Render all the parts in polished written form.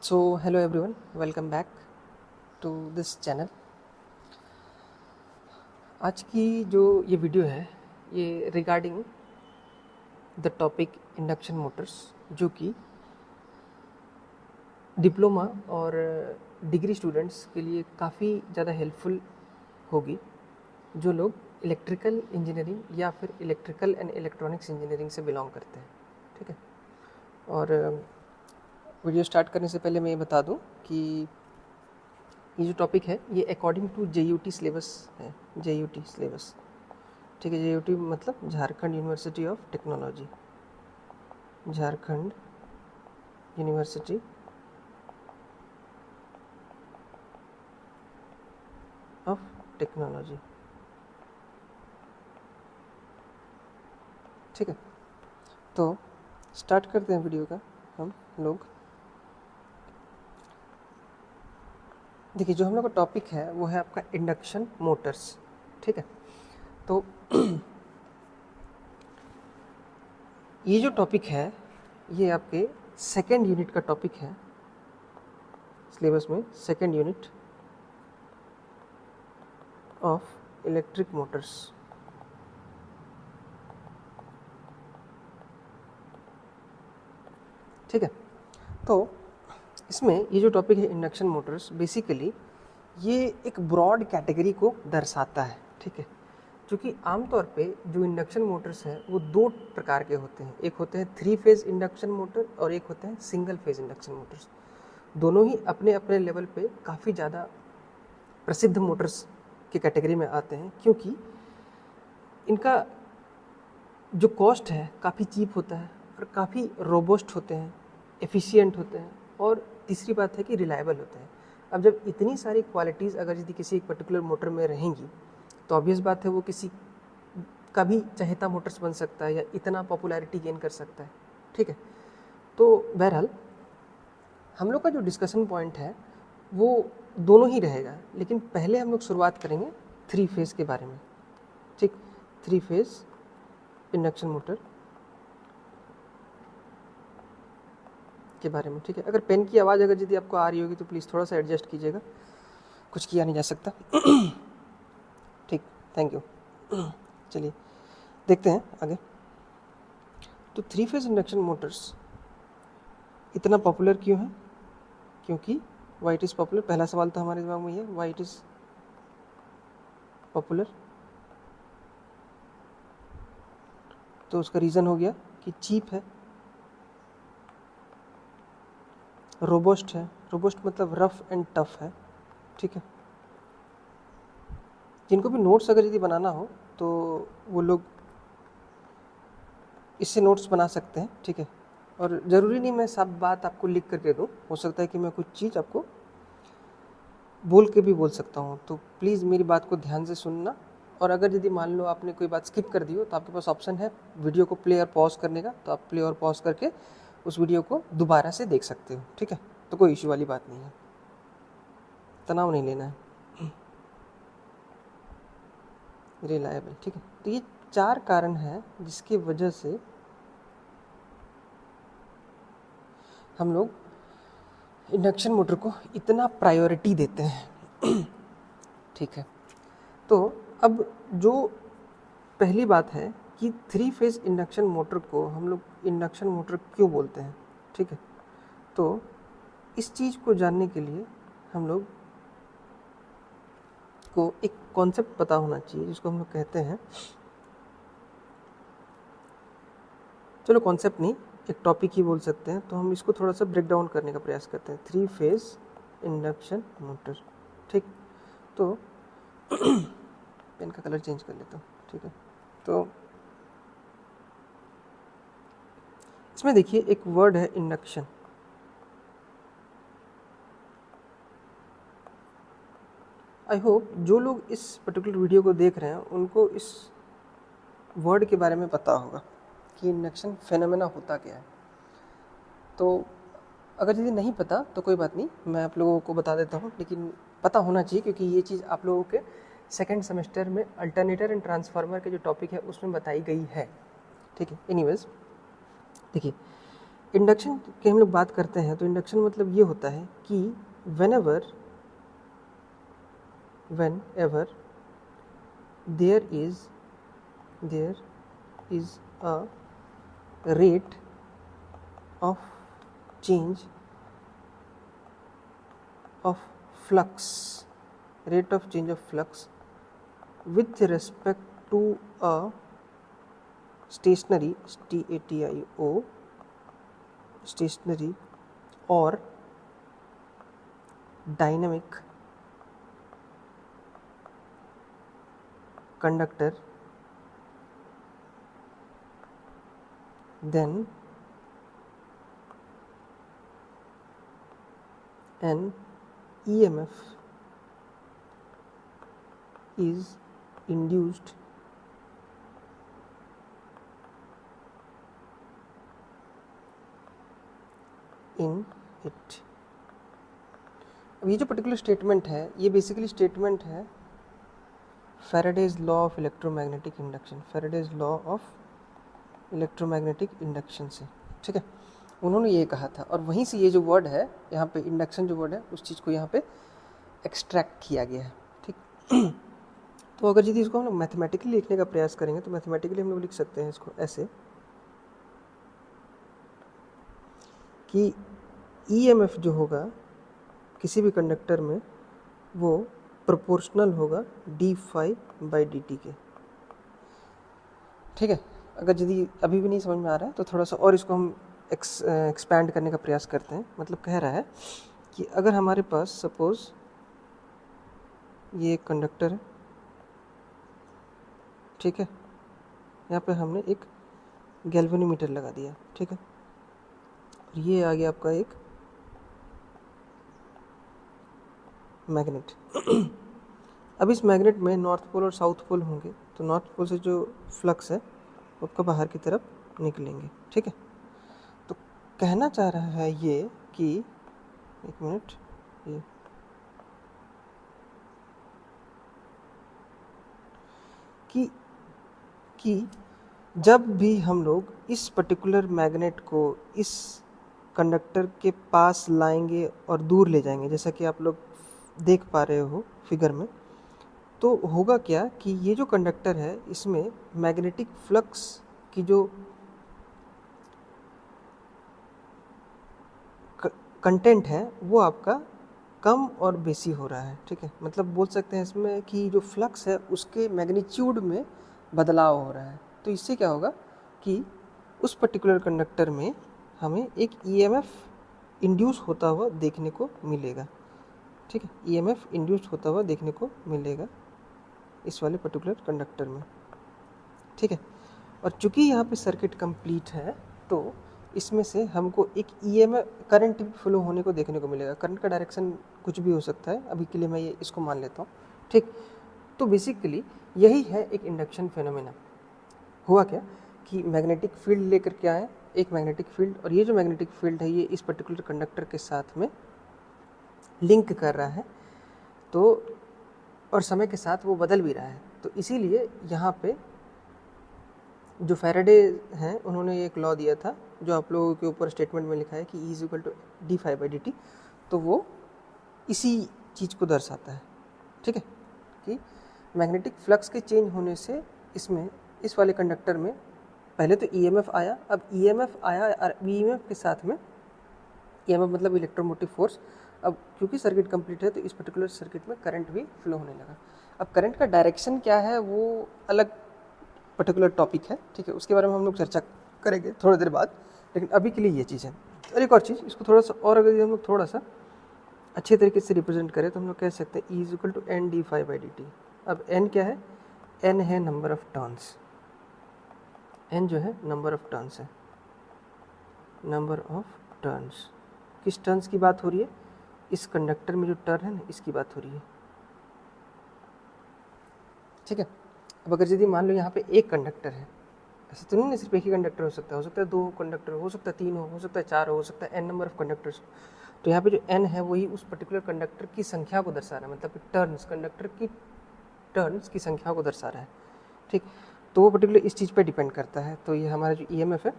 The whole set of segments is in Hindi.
So hello everyone, welcome back to this channel. आज की जो ये वीडियो है ये regarding the topic induction Motors, जो कि डिप्लोमा और डिग्री स्टूडेंट्स के लिए काफ़ी ज़्यादा हेल्पफुल होगी, जो लोग इलेक्ट्रिकल इंजीनियरिंग या फिर इलेक्ट्रिकल एंड इलेक्ट्रॉनिक्स इंजीनियरिंग से बिलोंग करते हैं। ठीक है, और वीडियो स्टार्ट करने से पहले मैं ये बता दूं कि ये जो टॉपिक है ये अकॉर्डिंग टू JUT सिलेबस है। JUT सिलेबस, ठीक है। JUT मतलब Jharkhand university of technology, Jharkhand university of technology. ठीक है, तो स्टार्ट करते हैं वीडियो का हम लोग। देखिए, जो हम लोग का टॉपिक है वो है आपका इंडक्शन मोटर्स। ठीक है, तो ये जो टॉपिक है ये आपके सेकेंड यूनिट का टॉपिक है सिलेबस में, second unit of electric Motors. ठीक है, तो इसमें ये जो टॉपिक है इंडक्शन मोटर्स, बेसिकली ये एक ब्रॉड कैटेगरी को दर्शाता है। ठीक है, क्योंकि आमतौर पे जो इंडक्शन मोटर्स हैं वो दो प्रकार के होते हैं। एक होते हैं 3 फेज़ इंडक्शन मोटर और एक होते हैं सिंगल फेज़ इंडक्शन मोटर्स। दोनों ही अपने अपने लेवल पे काफ़ी ज़्यादा प्रसिद्ध मोटर्स की कैटेगरी में आते हैं, क्योंकि इनका जो कॉस्ट है काफ़ी चीप होता है और काफ़ी रोबस्ट होते हैं, एफिशिएंट होते हैं, और तीसरी बात है कि रिलायबल होते हैं। अब जब इतनी सारी क्वालिटीज़ अगर यदि किसी एक पर्टिकुलर मोटर में रहेंगी तो ऑब्वियस बात है वो किसी का भी चहेता मोटर्स बन सकता है या इतना पॉपुलैरिटी गेन कर सकता है। ठीक है, तो बहरहाल हम लोग का जो डिस्कशन पॉइंट है वो दोनों ही रहेगा, लेकिन पहले हम लोग शुरुआत करेंगे 3 फेज़ के बारे में। ठीक, 3 फेज़ इंडक्शन मोटर के बारे में। ठीक है, अगर पेन की आवाज़ अगर यदि आपको आ रही होगी तो प्लीज़ थोड़ा सा एडजस्ट कीजिएगा, कुछ किया नहीं जा सकता। ठीक, थैंक यू। चलिए देखते हैं आगे। तो 3 फेज़ इंडक्शन मोटर्स इतना पॉपुलर क्यों है? क्योंकि वाई इट इज़ पॉपुलर, पहला सवाल तो हमारे दिमाग में ये है, वाई इट इज़ पॉपुलर। तो उसका रीज़न हो गया कि चीप है, रोबस्ट है। रोबस्ट मतलब रफ एंड टफ है। ठीक है, जिनको भी नोट्स अगर यदि बनाना हो तो वो लोग इससे नोट्स बना सकते हैं। ठीक है, और ज़रूरी नहीं मैं सब बात आपको लिख करके दूँ, हो सकता है कि मैं कुछ चीज़ आपको बोल के भी बोल सकता हूँ। तो प्लीज़ मेरी बात को ध्यान से सुनना, और अगर यदि मान लो आपने कोई बात स्किप कर दी हो तो आपके पास ऑप्शन है वीडियो को प्ले और पॉज करने का, तो आप प्ले और पॉज करके उस वीडियो को दोबारा से देख सकते हो। ठीक है, तो कोई इश्यू वाली बात नहीं है, तनाव नहीं लेना है। रिलायबल। ठीक है, तो ये 4 कारण हैं जिसकी वजह से हम लोग इंडक्शन मोटर को इतना प्रायोरिटी देते हैं। ठीक है, तो अब जो पहली बात है कि 3 फेज़ इंडक्शन मोटर को हम लोग इंडक्शन मोटर क्यों बोलते हैं। ठीक है, तो इस चीज़ को जानने के लिए हम लोग को एक कॉन्सेप्ट पता होना चाहिए जिसको हम लोग कहते हैं, चलो कॉन्सेप्ट नहीं, एक टॉपिक ही बोल सकते हैं। तो हम इसको थोड़ा सा ब्रेक डाउन करने का प्रयास करते हैं। 3 फेज़ इंडक्शन मोटर। ठीक, तो पेन का कलर चेंज कर लेता हूँ। ठीक है, तो इसमें देखिए एक वर्ड है इंडक्शन। आई होप जो लोग इस पर्टिकुलर वीडियो को देख रहे हैं उनको इस वर्ड के बारे में पता होगा कि इंडक्शन फेनोमेना होता क्या है। तो अगर यदि नहीं पता तो कोई बात नहीं, मैं आप लोगों को बता देता हूँ, लेकिन पता होना चाहिए क्योंकि ये चीज़ आप लोगों के सेकेंड सेमेस्टर में अल्टरनेटर एंड ट्रांसफार्मर के जो टॉपिक है उसमें बताई गई है। ठीक है, एनीवेज देखिए, इंडक्शन की हम लोग बात करते हैं तो इंडक्शन मतलब ये होता है कि whenever there is a rate of change of flux with respect to a stationary stationary or dynamic conductor, then an EMF is induced in it. अब ये जो पर्टिकुलर स्टेटमेंट है ये बेसिकली स्टेटमेंट है Faraday's law of electromagnetic induction, Faraday's law of electromagnetic induction से, ठीक है। उन्होंने ये कहा था और वहीं से ये जो वर्ड है यहाँ पे इंडक्शन जो वर्ड है उस चीज़ को यहाँ पे एक्सट्रैक्ट किया गया है, ठीक। तो अगर यदि इसको हम लोग मैथमेटिकली लिखने का प्रयास करेंगे तो मैथमेटिकली हम लोग लिख सकते हैं इसको ऐसे कि EMF जो होगा किसी भी कंडक्टर में वो प्रोपोर्शनल होगा d∅/dt के, ठीक है। अगर यदि अभी भी नहीं समझ में आ रहा है तो थोड़ा सा और इसको हम एक्सपैंड करने का प्रयास करते हैं। मतलब कह रहा है कि अगर हमारे पास सपोज ये एक कंडक्टर है, ठीक है, यहाँ पे हमने एक गैल्वेनोमीटर लगा दिया, ठीक है, और ये आ गया आपका एक मैग्नेट। अब इस मैग्नेट में नॉर्थ पोल और साउथ पोल होंगे, तो नॉर्थ पोल से जो फ्लक्स है वो आपका बाहर की तरफ निकलेंगे, ठीक है। तो कहना चाह रहा है ये कि एक मिनट, ये कि जब भी हम लोग इस पर्टिकुलर मैग्नेट को इस कंडक्टर के पास लाएंगे और दूर ले जाएंगे, जैसा कि आप लोग देख पा रहे हो फिगर में, तो होगा क्या कि ये जो कंडक्टर है इसमें मैग्नेटिक फ्लक्स की जो कंटेंट है वो आपका कम और बेसी हो रहा है, ठीक है। मतलब बोल सकते हैं इसमें कि जो फ्लक्स है उसके मैग्नीट्यूड में बदलाव हो रहा है। तो इससे क्या होगा कि उस पर्टिकुलर कंडक्टर में हमें एक EMF इंड्यूस होता हुआ देखने को मिलेगा, ठीक है। EMF इंड्यूस होता हुआ देखने को मिलेगा इस वाले पर्टिकुलर कंडक्टर में, ठीक है। और चूंकि यहाँ पे सर्किट कंप्लीट है तो इसमें से हमको एक EMF करंट भी फ्लो होने को देखने को मिलेगा। करंट का डायरेक्शन कुछ भी हो सकता है, अभी के लिए मैं ये इसको मान लेता हूँ, ठीक। तो बेसिकली यही है एक इंडक्शन फेनोमेना। हुआ क्या कि मैग्नेटिक फील्ड लेकर के आए, एक मैग्नेटिक फील्ड, और ये जो मैग्नेटिक फील्ड है ये इस पर्टिकुलर कंडक्टर के साथ में लिंक कर रहा है, तो और समय के साथ वो बदल भी रहा है। तो इसीलिए यहाँ पे जो फैराडे हैं उन्होंने एक लॉ दिया था जो आप लोगों के ऊपर स्टेटमेंट में लिखा है कि E = d∅/dt, तो वो इसी चीज़ को दर्शाता है, ठीक है, कि मैग्नेटिक फ्लक्स के चेंज होने से इसमें इस वाले कंडक्टर में पहले तो EMF आया, अब EMF आया और EMF के साथ में EMF मतलब इलेक्ट्रोमोटिव फोर्स। अब क्योंकि सर्किट कंप्लीट है तो इस पर्टिकुलर सर्किट में करंट भी फ्लो होने लगा। अब करंट का डायरेक्शन क्या है वो अलग पर्टिकुलर टॉपिक है, ठीक है, उसके बारे में हम लोग चर्चा करेंगे थोड़ी देर बाद, लेकिन अभी के लिए ये चीज़ है। और एक और चीज़, इसको थोड़ा सा और अगर हम लोग थोड़ा सा अच्छे तरीके से रिप्रेजेंट करें तो हम लोग कह सकते हैं E = n d∅/dt। अब n क्या है? n है नंबर ऑफ टर्न्स, n जो है नंबर ऑफ टर्न्स है, नंबर ऑफ टर्न्स। किस टर्न्स की बात हो रही है? इस कंडक्टर में जो टर्न है ना इसकी बात हो रही है, ठीक है। अब अगर यदि मान लो यहाँ पे एक कंडक्टर है, ऐसा तो नहीं सिर्फ एक ही कंडक्टर हो सकता है 2 कंडक्टर हो सकता है 3 हो सकता है 4 हो सकता है n नंबर ऑफ कंडक्टर्स। तो यहाँ पे जो n है वही उस पर्टिकुलर कंडक्टर की संख्या को दर्शा रहा है, मतलब टर्न्स, कंडक्टर की टर्न्स की संख्या को दर्शा रहा है, ठीक। तो वो पर्टिकुलर इस चीज़ पे डिपेंड करता है। तो ये हमारा जो EMF है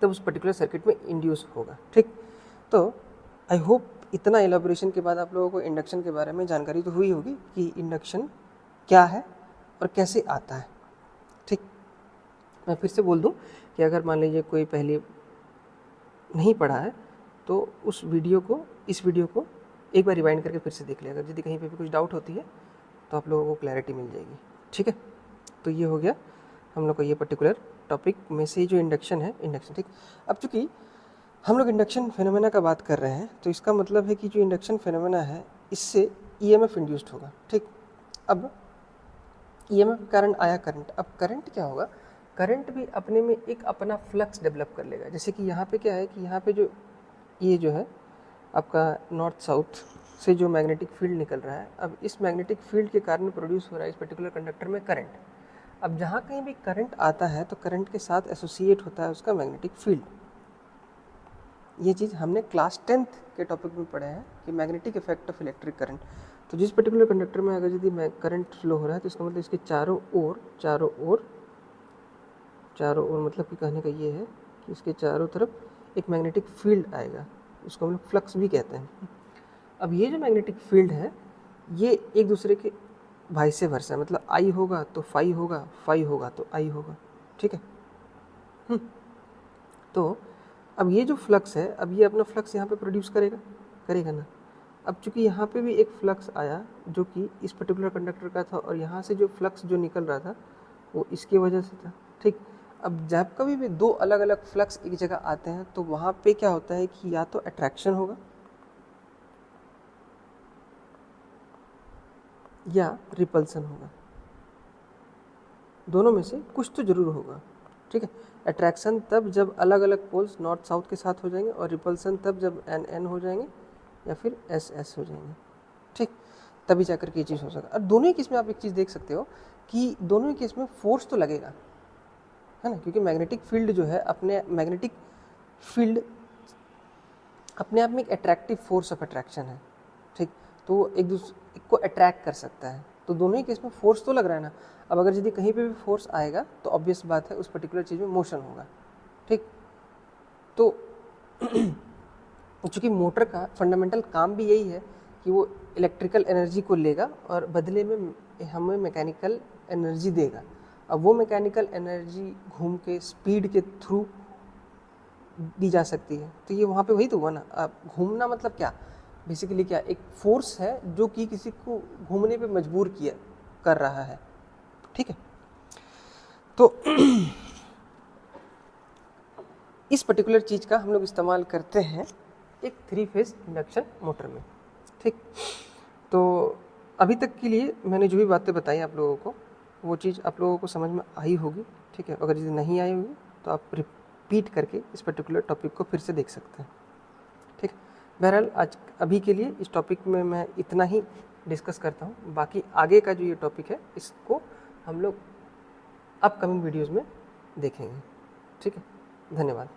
तब उस पर्टिकुलर सर्किट में इंड्यूस होगा। ठीक, तो आई होप इतना एलाबोरेशन के बाद आप लोगों को इंडक्शन के बारे में जानकारी तो हुई होगी कि इंडक्शन क्या है और कैसे आता है। ठीक, मैं फिर से बोल दूं कि अगर मान लीजिए कोई पहले नहीं पढ़ा है तो इस वीडियो को एक बार रिवाइंड करके फिर से देख लिया। अगर यदि कहीं पे भी कुछ डाउट होती है तो आप लोगों को क्लैरिटी मिल जाएगी। ठीक है, तो ये हो गया हम लोग का ये पर्टिकुलर टॉपिक में से जो इंडक्शन है, इंडक्शन। ठीक, अब चूँकि हम लोग इंडक्शन फिनोमेना का बात कर रहे हैं तो इसका मतलब है कि जो इंडक्शन फिनोमेना है इससे ईएमएफ इंड्यूस्ड होगा। ठीक, अब ईएमएफ के कारण आया करंट। अब करंट क्या होगा, करंट भी अपने में एक अपना फ्लक्स डेवलप कर लेगा। जैसे कि यहाँ पे क्या है कि यहाँ पे जो ये जो है आपका नॉर्थ साउथ से जो मैग्नेटिक फील्ड निकल रहा है, अब इस मैग्नेटिक फील्ड के कारण प्रोड्यूस हो रहा है इस पर्टिकुलर कंडक्टर में करंट। अब जहाँ कहीं भी करंट आता है तो करंट के साथ एसोसिएट होता है उसका मैग्नेटिक फील्ड। ये चीज़ हमने क्लास 10th के टॉपिक में पढ़े हैं कि magnetic effect of electric current. तो जिस पर्टिकुलर कंडक्टर में अगर यदि करंट फ्लो हो रहा है तो इसका मतलब इसके चारों ओर मतलब कि कहने का ये है कि इसके चारों तरफ एक मैग्नेटिक फील्ड आएगा, उसको हम लोग फ्लक्स भी कहते हैं। अब ये जो मैग्नेटिक फील्ड है ये एक दूसरे के भाई से वर्सा, मतलब आई होगा तो फाई होगा, फाई होगा तो आई होगा। ठीक है, तो अब ये जो फ्लक्स है, अब ये अपना फ्लक्स यहाँ पे प्रोड्यूस करेगा ना। अब चूंकि यहाँ पे भी एक फ्लक्स आया जो कि इस पर्टिकुलर कंडक्टर का था और यहाँ से जो फ्लक्स जो निकल रहा था वो इसकी वजह से था। ठीक, अब जब कभी भी दो अलग अलग फ्लक्स एक जगह आते हैं तो वहाँ पे क्या होता है कि या तो अट्रैक्शन होगा या रिपल्सन होगा, दोनों में से कुछ तो जरूर होगा। ठीक है, अट्रैक्शन तब जब अलग अलग पोल्स नॉर्थ साउथ के साथ हो जाएंगे और रिपल्सन तब जब एन एन हो जाएंगे या फिर एस एस हो जाएंगे। ठीक, तभी जाकर के ये चीज़ हो सकता है। और दोनों ही केस में आप एक चीज़ देख सकते हो कि दोनों ही केस में फोर्स तो लगेगा, है ना, क्योंकि मैग्नेटिक फील्ड जो है मैग्नेटिक फील्ड अपने आप में एक अट्रैक्टिव फोर्स ऑफ अट्रैक्शन है। ठीक, तो एक दूसरे को अट्रैक्ट कर सकता है, तो दोनों ही केस में फोर्स तो लग रहा है ना। अब अगर यदि कहीं पे भी फोर्स आएगा तो ऑब्वियस बात है उस पर्टिकुलर चीज़ में मोशन होगा। ठीक, तो चूँकि मोटर का फंडामेंटल काम भी यही है कि वो इलेक्ट्रिकल एनर्जी को लेगा और बदले में हमें मैकेनिकल एनर्जी देगा। अब वो मैकेनिकल एनर्जी घूम के स्पीड के थ्रू दी जा सकती है, तो ये वहाँ पे वही तो हुआ ना। अब घूमना मतलब क्या, बेसिकली क्या, एक फोर्स है जो कि किसी को घूमने पे मजबूर कर रहा है। ठीक है, तो इस पर्टिकुलर चीज़ का हम लोग इस्तेमाल करते हैं एक 3 फेज इंडक्शन मोटर में। ठीक, तो अभी तक के लिए मैंने जो भी बातें बताई आप लोगों को वो चीज़ आप लोगों को समझ में आई होगी। ठीक है, अगर यदि नहीं आई होगी तो आप रिपीट करके इस पर्टिकुलर टॉपिक को फिर से देख सकते हैं। ठीक, बहरहाल आज अभी के लिए इस टॉपिक में मैं इतना ही डिस्कस करता हूँ। बाकी आगे का जो ये टॉपिक है इसको हम लोग अपकमिंग वीडियोज़ में देखेंगे। ठीक है, धन्यवाद।